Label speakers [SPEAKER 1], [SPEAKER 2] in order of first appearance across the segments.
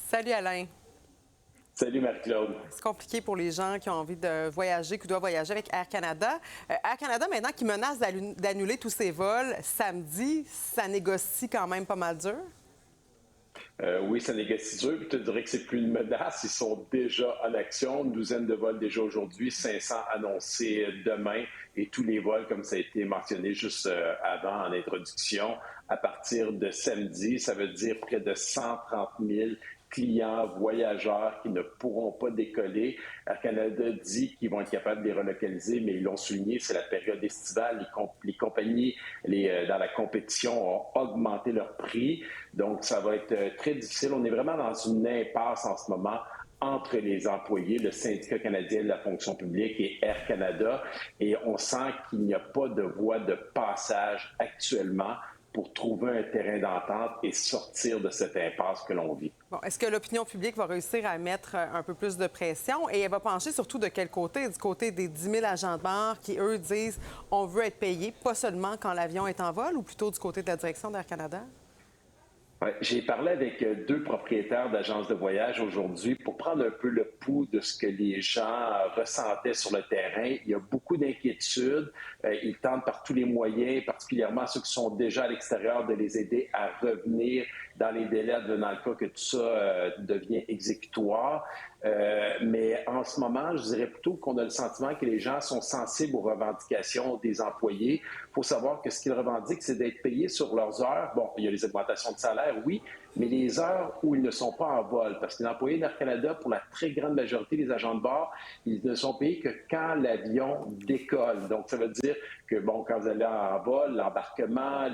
[SPEAKER 1] Salut Alain.
[SPEAKER 2] Salut Marie-Claude.
[SPEAKER 1] C'est compliqué pour les gens qui ont envie de voyager, qui doivent voyager avec Air Canada. Air Canada, maintenant, qui menace d'annuler tous ses vols samedi, ça négocie quand même pas mal dur?
[SPEAKER 2] Oui, ça négocie dur. Je te dirais que c'est plus une menace. Ils sont déjà en action. Une douzaine de vols déjà aujourd'hui, 500 annoncés demain. Et tous les vols, comme ça a été mentionné juste avant en introduction, à partir de samedi, ça veut dire près de 130 000 clients, voyageurs qui ne pourront pas décoller. Air Canada dit qu'ils vont être capables de les relocaliser, mais ils l'ont souligné, c'est la période estivale. Les compagnies dans la compétition ont augmenté leur prix. Donc, ça va être très difficile. On est vraiment dans une impasse en ce moment entre les employés, le syndicat canadien de la fonction publique et Air Canada. Et on sent qu'il n'y a pas de voie de passage actuellement pour trouver un terrain d'entente et sortir de cette impasse que l'on vit.
[SPEAKER 1] Bon, est-ce que l'opinion publique va réussir à mettre un peu plus de pression? Et elle va pencher surtout de quel côté? Du côté des 10 000 agents de bord qui, eux, disent on veut être payé, pas seulement quand l'avion est en vol, ou plutôt du côté de la direction d'Air Canada?
[SPEAKER 2] Ouais, j'ai parlé avec deux propriétaires d'agences de voyage aujourd'hui pour prendre un peu le pouls de ce que les gens ressentaient sur le terrain. Il y a beaucoup d'inquiétudes. Ils tentent par tous les moyens, particulièrement ceux qui sont déjà à l'extérieur, de les aider à revenir dans les délais dans le cas que tout ça devient exécutoire. Mais en ce moment, je dirais plutôt qu'on a le sentiment que les gens sont sensibles aux revendications des employés. Il faut savoir que ce qu'ils revendiquent, c'est d'être payés sur leurs heures. Bon, il y a les augmentations de salaire, oui, mais les heures où ils ne sont pas en vol. Parce que les employés d'Air Canada, pour la très grande majorité des agents de bord, ils ne sont payés que quand l'avion décolle. Donc, ça veut dire que, bon, quand vous allez en vol, l'embarquement,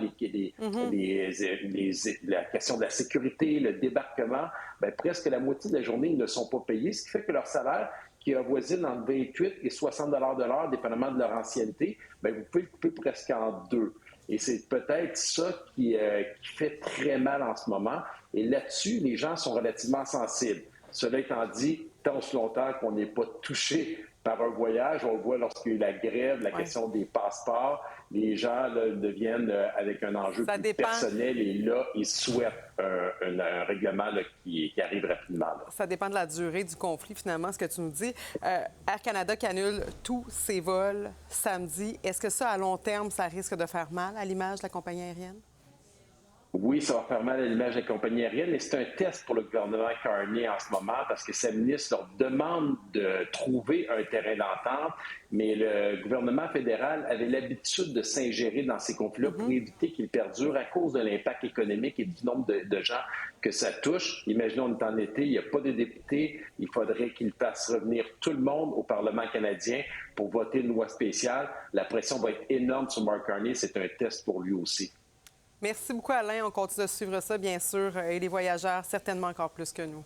[SPEAKER 2] la question de la sécurité, le débarquement, bien, presque la moitié de la journée, ils ne sont pas payés, ce qui fait que leur salaire, qui avoisine entre 28 et 60 de l'heure, dépendamment de leur ancienneté, bien, vous pouvez le couper presque en deux. Et c'est peut-être ça qui fait très mal en ce moment. Et là-dessus, les gens sont relativement sensibles. Cela étant dit, tant aussi longtemps qu'on n'est pas touché par un voyage, on le voit lorsqu'il y a eu la grève, la
[SPEAKER 1] Oui.
[SPEAKER 2] question des passeports, les gens là, deviennent avec un enjeu
[SPEAKER 1] Ça
[SPEAKER 2] plus
[SPEAKER 1] dépend.
[SPEAKER 2] personnel et là, ils souhaitent un règlement là, qui arrive rapidement. Là.
[SPEAKER 1] Ça dépend de la durée du conflit, finalement, ce que tu me dis. Air Canada qui annule tous ses vols samedi. Est-ce que ça, à long terme, ça risque de faire mal à l'image de la compagnie aérienne?
[SPEAKER 2] Oui, ça va faire mal à l'image de la compagnie aérienne, mais c'est un test pour le gouvernement Carney en ce moment parce que sa ministre leur demande de trouver un terrain d'entente, mais le gouvernement fédéral avait l'habitude de s'ingérer dans ces conflits-là pour éviter qu'ils perdurent à cause de l'impact économique et du nombre de gens que ça touche. Imaginons, on est en été, il n'y a pas de députés, il faudrait qu'ils fassent revenir tout le monde au Parlement canadien pour voter une loi spéciale. La pression va être énorme sur Mark Carney, c'est un test pour lui aussi.
[SPEAKER 1] Merci beaucoup, Alain. On continue de suivre ça, bien sûr, et les voyageurs, certainement encore plus que nous.